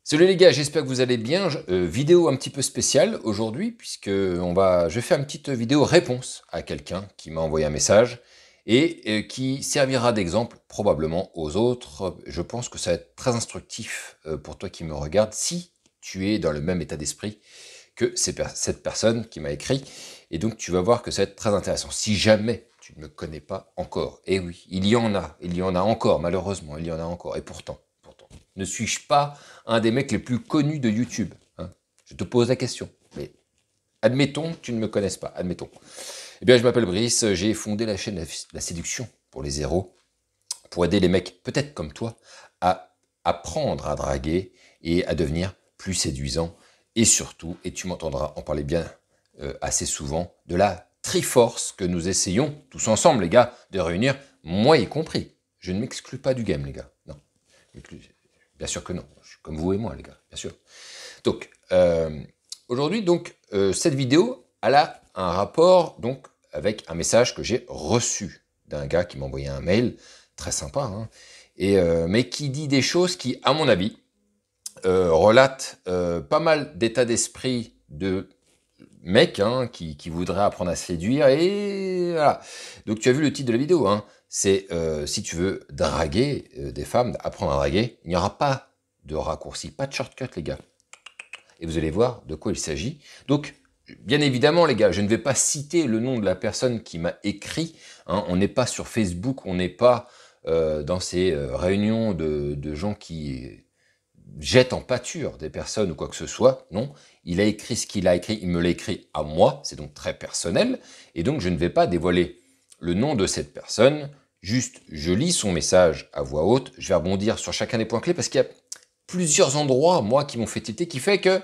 Salut les gars, j'espère que vous allez bien. Vidéo un petit peu spéciale aujourd'hui puisque je fais une petite vidéo réponse à quelqu'un qui m'a envoyé un message et qui servira d'exemple probablement aux autres. Je pense que ça va être très instructif pour toi qui me regarde si tu es dans le même état d'esprit que cette personne qui m'a écrit. Et donc tu vas voir que ça va être très intéressant. Si jamais tu ne me connais pas encore, et oui, il y en a encore, malheureusement, il y en a encore, et pourtant. Ne suis-je pas un des mecs les plus connus de YouTube, hein? Je te pose la question. Mais admettons que tu ne me connaisses pas, admettons. Eh bien, je m'appelle Brice, j'ai fondé la chaîne La Séduction pour les zéros, pour aider les mecs, peut-être comme toi, à apprendre à draguer et à devenir plus séduisant. Et surtout, et tu m'entendras en parler bien assez souvent, de la Triforce que nous essayons, tous ensemble les gars, de réunir, moi y compris. Je ne m'exclus pas du game les gars, non. Bien sûr que non, je suis comme vous et moi les gars, bien sûr. Donc, aujourd'hui, cette vidéo, elle a un rapport donc, avec un message que j'ai reçu d'un gars qui m'a envoyé un mail, très sympa, hein, mais qui dit des choses qui, à mon avis, relatent pas mal d'état d'esprit de mecs hein, qui voudraient apprendre à séduire, et voilà. Donc tu as vu le titre de la vidéo, hein, c'est si tu veux draguer des femmes, apprendre à draguer, il n'y aura pas de raccourci, pas de shortcut les gars. Et vous allez voir de quoi il s'agit. Donc, bien évidemment les gars, je ne vais pas citer le nom de la personne qui m'a écrit, hein, on n'est pas sur Facebook, on n'est pas dans ces réunions de gens qui jette en pâture des personnes ou quoi que ce soit, non. Il a écrit ce qu'il a écrit, il me l'a écrit à moi, c'est donc très personnel, et donc je ne vais pas dévoiler le nom de cette personne, juste je lis son message à voix haute, je vais rebondir sur chacun des points clés, parce qu'il y a plusieurs endroits, moi, qui m'ont fait tilter, qui fait que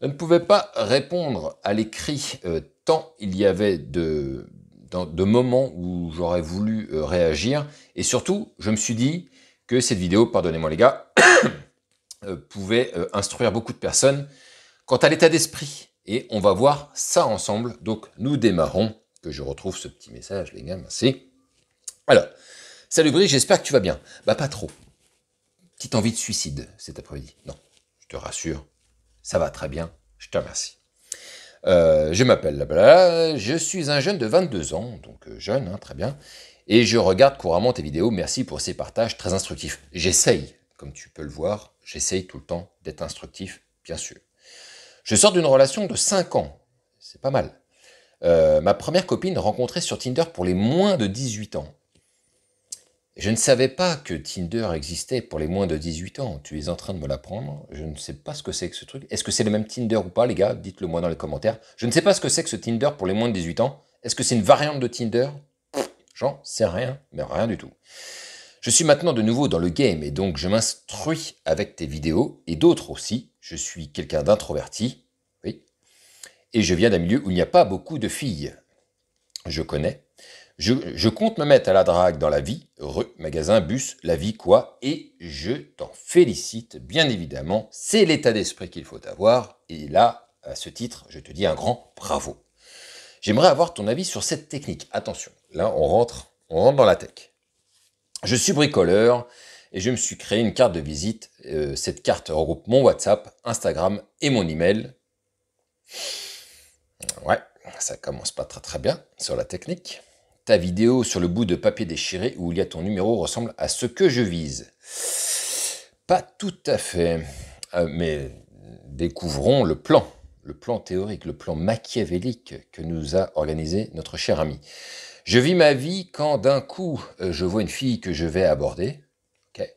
je ne pouvais pas répondre à l'écrit tant il y avait de moments où j'aurais voulu réagir, et surtout, je me suis dit que cette vidéo, pardonnez-moi les gars, pouvait instruire beaucoup de personnes quant à l'état d'esprit. Et on va voir ça ensemble. Donc nous démarrons, que je retrouve ce petit message, les gars, merci. Alors, salut Brice, j'espère que tu vas bien. Bah pas trop. Petite envie de suicide cet après-midi. Non, je te rassure, ça va très bien, je te remercie. Je m'appelle Labla, je suis un jeune de 22 ans, donc jeune, hein, très bien, et je regarde couramment tes vidéos, merci pour ces partages très instructifs. J'essaye, comme tu peux le voir, j'essaye tout le temps d'être instructif, bien sûr. Je sors d'une relation de 5 ans, c'est pas mal. Ma première copine rencontrée sur Tinder pour les moins de 18 ans. Je ne savais pas que Tinder existait pour les moins de 18 ans. Tu es en train de me l'apprendre. Je ne sais pas ce que c'est que ce truc. Est-ce que c'est le même Tinder ou pas, les gars? Dites-le moi dans les commentaires. Je ne sais pas ce que c'est que ce Tinder pour les moins de 18 ans. Est-ce que c'est une variante de Tinder? J'en sais rien, mais rien du tout. Je suis maintenant de nouveau dans le game et donc je m'instruis avec tes vidéos et d'autres aussi. Je suis quelqu'un d'introverti, oui, et je viens d'un milieu où il n'y a pas beaucoup de filles. Je connais. Je compte me mettre à la drague dans la vie, magasin, bus, la vie, quoi, et je t'en félicite, bien évidemment, c'est l'état d'esprit qu'il faut avoir, et là, à ce titre, je te dis un grand bravo. J'aimerais avoir ton avis sur cette technique. Attention, là, on rentre dans la tech. Je suis bricoleur, et je me suis créé une carte de visite. Cette carte regroupe mon WhatsApp, Instagram et mon email. Ouais, ça commence pas très très bien sur la technique. Ta vidéo sur le bout de papier déchiré où il y a ton numéro ressemble à ce que je vise. Pas tout à fait, mais découvrons le plan théorique, le plan machiavélique que nous a organisé notre cher ami. Je vis ma vie quand d'un coup je vois une fille que je vais aborder. Okay.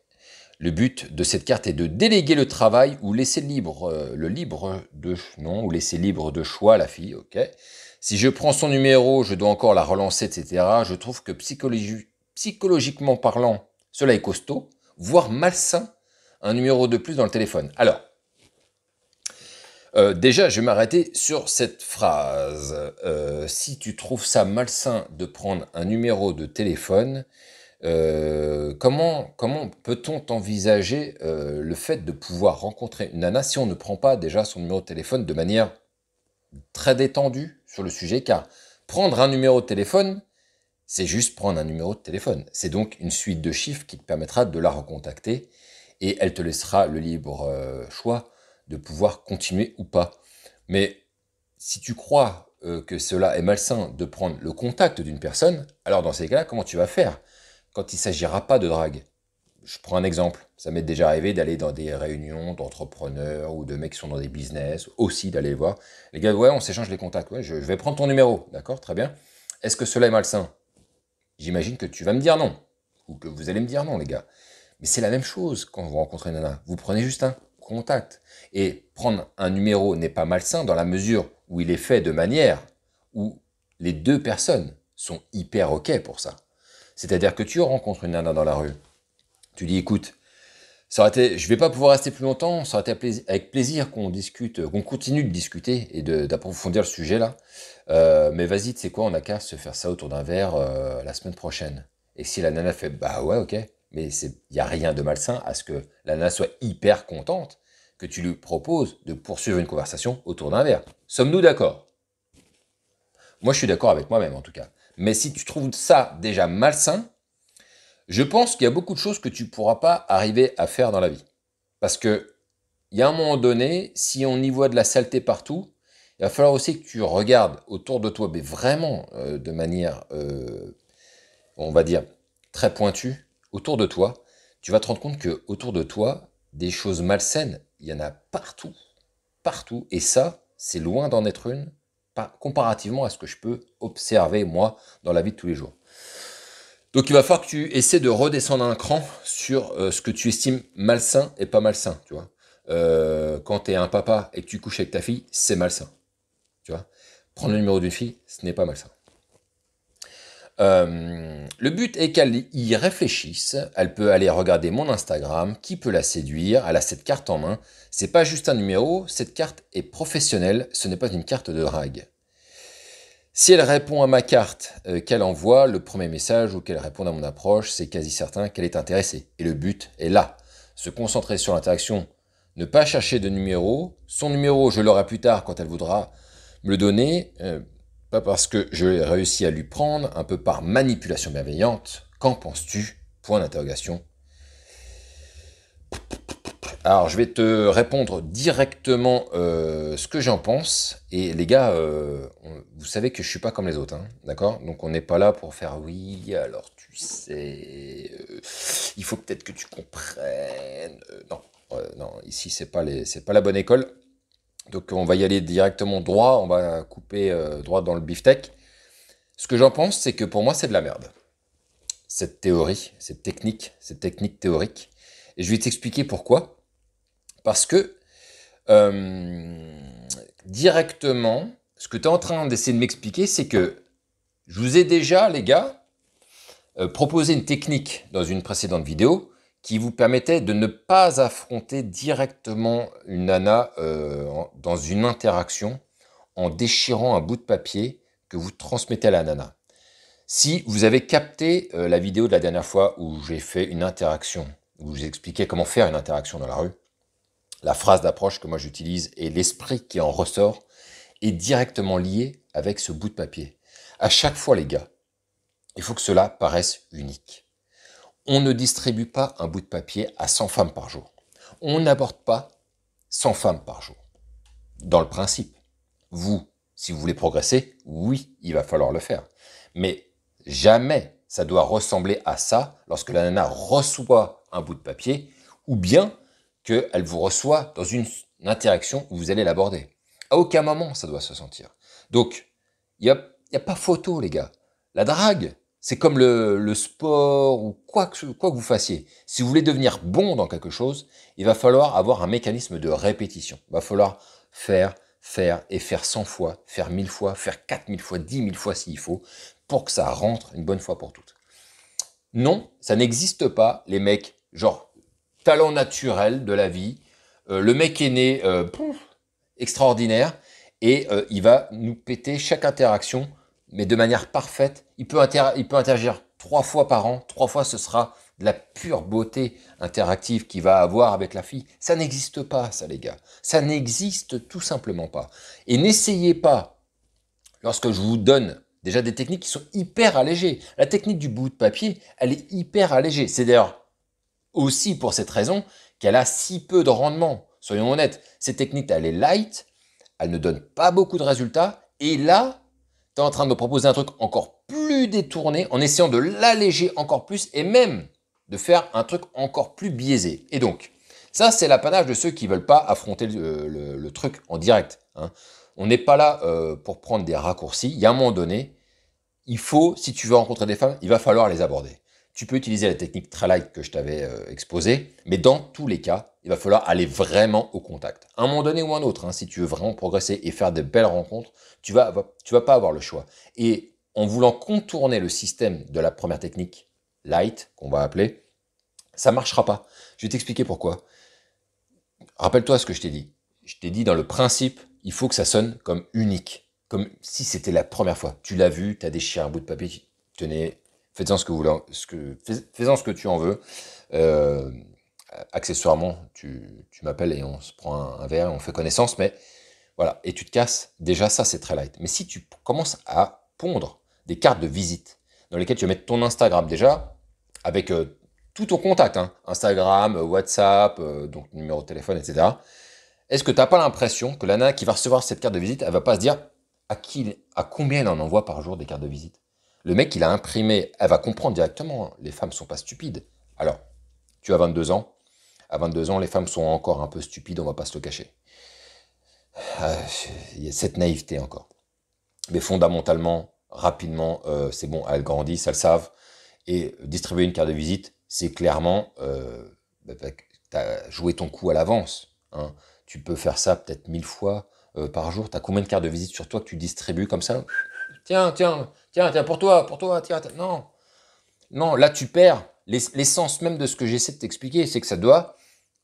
Le but de cette carte est de déléguer le travail ou laisser libre de choix à la fille. Okay. Si je prends son numéro, je dois encore la relancer, etc. Je trouve que psychologiquement parlant, cela est costaud, voire malsain, un numéro de plus dans le téléphone. Alors, déjà, je vais m'arrêter sur cette phrase. Si tu trouves ça malsain de prendre un numéro de téléphone, comment peut-on envisager le fait de pouvoir rencontrer une nana si on ne prend pas déjà son numéro de téléphone de manière très détendue sur le sujet, car prendre un numéro de téléphone, c'est juste prendre un numéro de téléphone. C'est donc une suite de chiffres qui te permettra de la recontacter et elle te laissera le libre choix de pouvoir continuer ou pas. Mais si tu crois que cela est malsain de prendre le contact d'une personne, alors dans ces cas-là, comment tu vas faire quand il ne s'agira pas de drague? Je prends un exemple. Ça m'est déjà arrivé d'aller dans des réunions d'entrepreneurs ou de mecs qui sont dans des business, aussi d'aller voir. Les gars, ouais, on s'échange les contacts. Ouais, je vais prendre ton numéro. D'accord, très bien. Est-ce que cela est malsain? J'imagine que tu vas me dire non. Ou que vous allez me dire non, les gars. Mais c'est la même chose quand vous rencontrez une nana. Vous prenez juste un contact. Et prendre un numéro n'est pas malsain dans la mesure où il est fait de manière où les deux personnes sont hyper OK pour ça. C'est-à-dire que tu rencontres une nana dans la rue. Tu dis, écoute, ça aurait été, je vais pas pouvoir rester plus longtemps, ça aurait été avec plaisir qu'on discute, qu'on continue de discuter et d'approfondir le sujet là. Mais vas-y, tu sais quoi, on a qu'à se faire ça autour d'un verre la semaine prochaine. Et si la nana fait, bah ouais, ok, mais il n'y a rien de malsain à ce que la nana soit hyper contente que tu lui proposes de poursuivre une conversation autour d'un verre. Sommes-nous d'accord? Moi, je suis d'accord avec moi-même en tout cas. Mais si tu trouves ça déjà malsain, je pense qu'il y a beaucoup de choses que tu ne pourras pas arriver à faire dans la vie. Parce que, il y a un moment donné, si on y voit de la saleté partout, il va falloir aussi que tu regardes autour de toi, mais vraiment de manière, on va dire, très pointue, autour de toi, tu vas te rendre compte que autour de toi, des choses malsaines, il y en a partout. Partout. Et ça, c'est loin d'en être une, comparativement à ce que je peux observer, moi, dans la vie de tous les jours. Donc il va falloir que tu essaies de redescendre un cran sur ce que tu estimes malsain et pas malsain, tu vois. Quand tu es un papa et que tu couches avec ta fille, c'est malsain, tu vois. Prendre le numéro d'une fille, ce n'est pas malsain. Le but est qu'elle y réfléchisse, elle peut aller regarder mon Instagram, qui peut la séduire, elle a cette carte en main, c'est pas juste un numéro, cette carte est professionnelle, ce n'est pas une carte de drague. Si elle répond à ma carte qu'elle envoie, le premier message ou qu'elle répond à mon approche, c'est quasi certain qu'elle est intéressée. Et le but est là. Se concentrer sur l'interaction, ne pas chercher de numéro. Son numéro, je l'aurai plus tard quand elle voudra me le donner. Pas parce que je l'ai réussi à lui prendre, un peu par manipulation bienveillante. Qu'en penses-tu? Point d'interrogation. Alors, je vais te répondre directement ce que j'en pense. Et les gars, vous savez que je suis pas comme les autres, hein, d'accord? Donc, on n'est pas là pour faire oui, alors tu sais, il faut peut-être que tu comprennes. Non, non, ici, c'est pas la bonne école. Donc, on va y aller directement droit, on va couper droit dans le beefsteak. Ce que j'en pense, c'est que pour moi, c'est de la merde. Cette théorie, cette technique théorique. Et je vais t'expliquer pourquoi. Parce que directement, ce que tu es en train d'essayer de m'expliquer, c'est que je vous ai déjà, les gars, proposé une technique dans une précédente vidéo qui vous permettait de ne pas affronter directement une nana dans une interaction en déchirant un bout de papier que vous transmettez à la nana. Si vous avez capté la vidéo de la dernière fois où j'ai fait une interaction, où j'expliquais comment faire une interaction dans la rue, la phrase d'approche que moi j'utilise et l'esprit qui en ressort est directement lié avec ce bout de papier. À chaque fois, les gars, il faut que cela paraisse unique. On ne distribue pas un bout de papier à 100 femmes par jour. On n'aborde pas 100 femmes par jour. Dans le principe, vous, si vous voulez progresser, oui, il va falloir le faire. Mais jamais ça doit ressembler à ça lorsque la nana reçoit un bout de papier ou bien qu'elle vous reçoit dans une interaction où vous allez l'aborder. À aucun moment, ça doit se sentir. Donc, il n'y a pas photo, les gars. La drague, c'est comme le sport ou quoi que vous fassiez. Si vous voulez devenir bon dans quelque chose, il va falloir avoir un mécanisme de répétition. Il va falloir faire et faire 100 fois, faire 1000 fois, faire 4000 fois, 10 000 fois s'il faut, pour que ça rentre une bonne fois pour toutes. Non, ça n'existe pas, les mecs, genre, talent naturel de la vie. Le mec est né extraordinaire et il va nous péter chaque interaction, mais de manière parfaite. Il peut interagir 3 fois par an. 3 fois, ce sera de la pure beauté interactive qu'il va avoir avec la fille. Ça n'existe pas, ça, les gars. Ça n'existe tout simplement pas. Et n'essayez pas, lorsque je vous donne déjà des techniques qui sont hyper allégées. La technique du bout de papier, elle est hyper allégée. C'est d'ailleurs aussi pour cette raison qu'elle a si peu de rendement. Soyons honnêtes, cette technique, elle est light, elle ne donne pas beaucoup de résultats, et là, tu es en train de me proposer un truc encore plus détourné, en essayant de l'alléger encore plus, et même de faire un truc encore plus biaisé. Et donc, ça, c'est l'apanage de ceux qui ne veulent pas affronter le truc en direct. Hein. On n'est pas là pour prendre des raccourcis. Il y a un moment donné, il faut, si tu veux rencontrer des femmes, il va falloir les aborder. Tu peux utiliser la technique très light que je t'avais exposée, mais dans tous les cas, il va falloir aller vraiment au contact. À un moment donné ou un autre, hein, si tu veux vraiment progresser et faire de belles rencontres, tu vas pas avoir le choix. Et en voulant contourner le système de la première technique, light, qu'on va appeler, ça ne marchera pas. Je vais t'expliquer pourquoi. Rappelle-toi ce que je t'ai dit. Je t'ai dit dans le principe, il faut que ça sonne comme unique. Comme si c'était la première fois. Tu l'as vu, tu as déchiré un bout de papier, tenez, faites-en ce que vous voulez, fais-en ce que tu en veux. Accessoirement, tu m'appelles et on se prend un verre, on fait connaissance, mais voilà, et tu te casses, déjà ça c'est très light. Mais si tu commences à pondre des cartes de visite dans lesquelles tu vas mettre ton Instagram déjà, avec tout ton contact, hein, Instagram, WhatsApp, donc numéro de téléphone, etc. Est-ce que tu n'as pas l'impression que la nana qui va recevoir cette carte de visite, elle va pas se dire à combien elle en envoie par jour des cartes de visite? Le mec, il a imprimé, elle va comprendre directement, hein, les femmes ne sont pas stupides. Alors, tu as 22 ans, à 22 ans, les femmes sont encore un peu stupides, on va pas se le cacher. Il y a cette naïveté encore. Mais fondamentalement, rapidement, c'est bon, elles grandissent, elles savent. Et distribuer une carte de visite, c'est clairement, tu as joué ton coup à l'avance. Hein. Tu peux faire ça peut-être 1000 fois par jour. Tu as combien de cartes de visite sur toi que tu distribues comme ça? Tiens, pour toi, tiens. Non, non, là tu perds. L'essence même de ce que j'essaie de t'expliquer, c'est que ça doit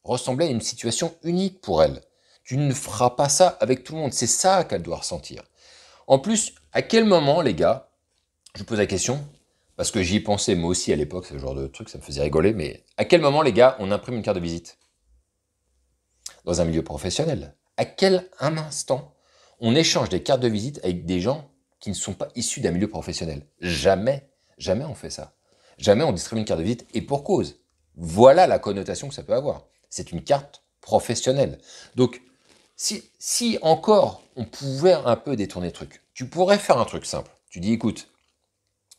ressembler à une situation unique pour elle. Tu ne feras pas ça avec tout le monde. C'est ça qu'elle doit ressentir. En plus, à quel moment, les gars, je vous pose la question, parce que j'y ai pensé moi aussi à l'époque, ce genre de truc, ça me faisait rigoler, mais à quel moment, les gars, on imprime une carte de visite? Dans un milieu professionnel. À quel un instant on échange des cartes de visite avec des gens qui ne sont pas issus d'un milieu professionnel? Jamais, jamais on fait ça. Jamais on distribue une carte de visite, et pour cause. Voilà la connotation que ça peut avoir. C'est une carte professionnelle. Donc, si encore on pouvait un peu détourner le truc, tu pourrais faire un truc simple. Tu dis, écoute,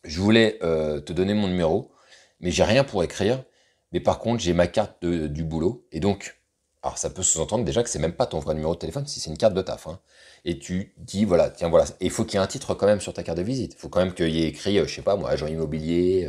je voulais te donner mon numéro, mais j'ai rien pour écrire. Mais par contre, j'ai ma carte du boulot. Et donc, alors ça peut sous-entendre déjà que c'est même pas ton vrai numéro de téléphone, si c'est une carte de taf. Hein. Et tu dis, voilà, tiens, voilà. Et il faut qu'il y ait un titre quand même sur ta carte de visite. Il faut quand même qu'il y ait écrit, je sais pas moi, agent immobilier,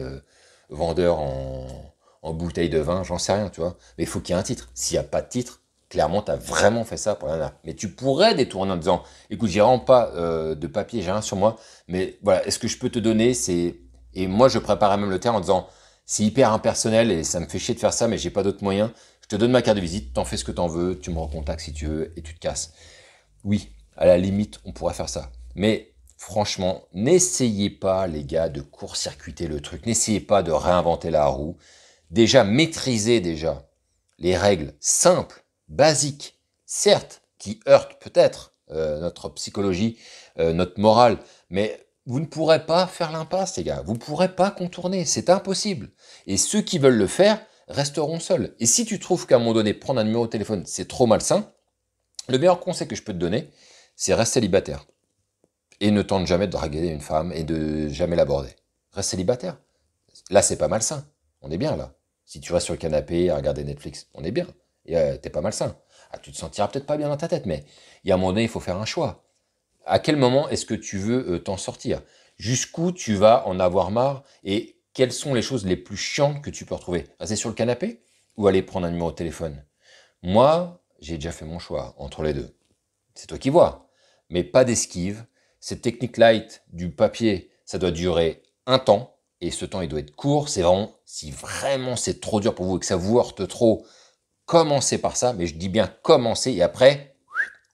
vendeur en bouteille de vin, j'en sais rien, tu vois. Mais il faut qu'il y ait un titre. S'il n'y a pas de titre, clairement, tu as vraiment fait ça pour la nana. Mais tu pourrais détourner en disant, écoute, j'ai vraiment pas de papier, j'ai rien sur moi, mais voilà, est-ce que je peux te donner, c'est... Et moi, je préparais même le terme en disant, c'est hyper impersonnel et ça me fait chier de faire ça, mais j'ai pas d'autre moyen. Je te donne ma carte de visite, t'en fais ce que t'en veux, tu me recontactes si tu veux et tu te casses. Oui, à la limite, on pourrait faire ça. Mais franchement, n'essayez pas, les gars, de court-circuiter le truc. N'essayez pas de réinventer la roue. Déjà, maîtrisez déjà les règles simples, basiques, certes, qui heurtent peut-être notre psychologie, notre morale, mais vous ne pourrez pas faire l'impasse, les gars. Vous ne pourrez pas contourner, c'est impossible. Et ceux qui veulent le faire resteront seuls. Et si tu trouves qu'à un moment donné, prendre un numéro de téléphone, c'est trop malsain, le meilleur conseil que je peux te donner, c'est rester célibataire. Et ne tente jamais de draguer une femme et de jamais l'aborder. Reste célibataire. Là, c'est pas malsain. On est bien là. Si tu restes sur le canapé à regarder Netflix, on est bien. Et t'es pas malsain. Ah, tu te sentiras peut-être pas bien dans ta tête, mais il y a un moment donné, il faut faire un choix. À quel moment est-ce que tu veux t'en sortir? Jusqu'où tu vas en avoir marre? Et quelles sont les choses les plus chiantes que tu peux retrouver? Rester sur le canapé ou aller prendre un numéro de téléphone? Moi, j'ai déjà fait mon choix entre les deux. C'est toi qui vois. Mais pas d'esquive. Cette technique light du papier, ça doit durer un temps. Et ce temps, il doit être court. C'est vraiment, si vraiment c'est trop dur pour vous et que ça vous heurte trop, commencez par ça. Mais je dis bien commencer. Et après,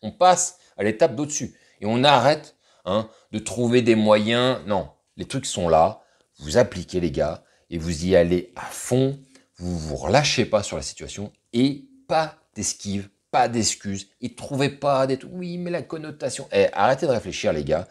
on passe à l'étape d'au-dessus. Et on arrête de trouver des moyens. Non, les trucs sont là. Vous appliquez, les gars. Et vous y allez à fond. Vous vous relâchez pas sur la situation. Et pas d'esquive, pas d'excuses. Et trouvez pas des trucs. Oui, mais la connotation. Arrêtez de réfléchir, les gars.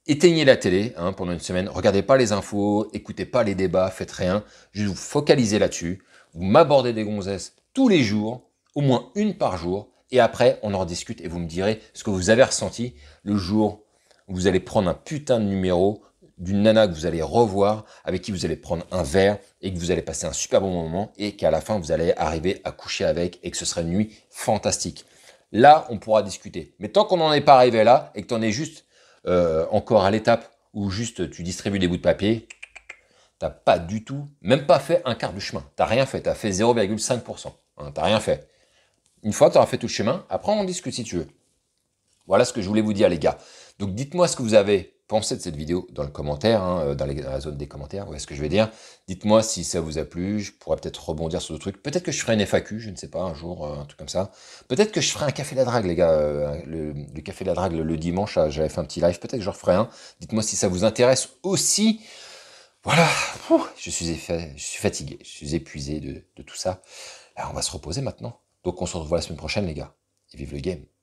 Éteignez la télé pendant une semaine. Regardez pas les infos. Écoutez pas les débats. Faites rien. Juste vous focalisez là-dessus. Vous m'abordez des gonzesses. tous les jours, au moins une par jour, et après, on en rediscute et vous me direz ce que vous avez ressenti le jour où vous allez prendre un putain de numéro d'une nana que vous allez revoir, avec qui vous allez prendre un verre et que vous allez passer un super bon moment et qu'à la fin, vous allez arriver à coucher avec et que ce sera une nuit fantastique. Là, on pourra discuter. Mais tant qu'on n'en est pas arrivé là et que tu en es juste encore à l'étape où juste tu distribues des bouts de papier, t'as pas du tout, même pas fait un quart du chemin. T'as rien fait, t'as fait 0,5%. Hein, t'as rien fait. Une fois que tu auras fait tout le chemin, après on discute si tu veux. Voilà ce que je voulais vous dire les gars. Donc dites-moi ce que vous avez pensé de cette vidéo dans le commentaire, hein, dans la zone des commentaires, ouais, ce que je vais dire. Dites-moi si ça vous a plu, je pourrais peut-être rebondir sur d'autres trucs. Peut-être que je ferai une FAQ, je ne sais pas, un jour, un truc comme ça. Peut-être que je ferai un café de la drague les gars, le café de la drague le dimanche, j'avais fait un petit live, peut-être que je referai un. Dites-moi si ça vous intéresse aussi. Voilà, je suis fatigué, je suis épuisé de tout ça. Alors on va se reposer maintenant. Donc on se retrouve la semaine prochaine les gars. Et vive le game.